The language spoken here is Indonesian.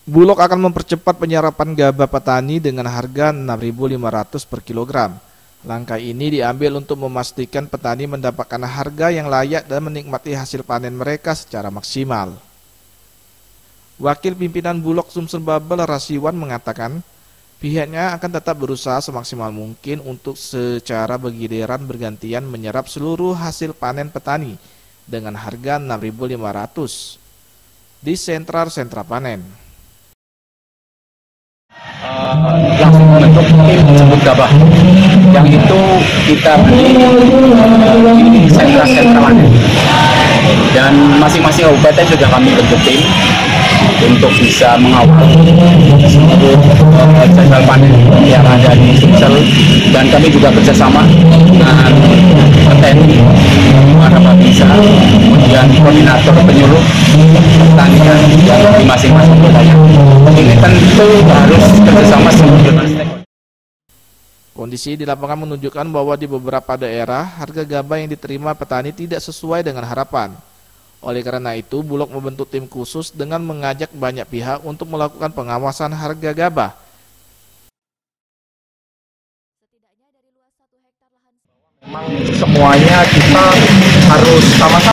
Bulog akan mempercepat penyerapan gabah petani dengan harga Rp6.500 per kilogram. Langkah ini diambil untuk memastikan petani mendapatkan harga yang layak dan menikmati hasil panen mereka secara maksimal. Wakil pimpinan Bulog Sumsel Babel Rasiwan mengatakan, pihaknya akan tetap berusaha semaksimal mungkin untuk secara bergiliran bergantian menyerap seluruh hasil panen petani dengan harga Rp6.500 di sentra-sentra panen. Langsung membentuk tim jemput gabah yang itu kita beli di sentra-sentra panen, dan masing-masing kabupaten sudah kami bentuk tim untuk bisa mengawal seluruh jadwal panen yang ada di Sumsel, dan kami juga kerjasama dengan petani, para babinsa, kemudian koordinator penyuluh pertanian yang di masing-masing wilayah. Ini tentu harus kerjasama dengan stakeholder. Kondisi di lapangan menunjukkan bahwa di beberapa daerah harga gabah yang diterima petani tidak sesuai dengan harapan. Oleh karena itu, Bulog membentuk tim khusus dengan mengajak banyak pihak untuk melakukan pengawasan harga gabah. Memang semuanya kita harus sama-sama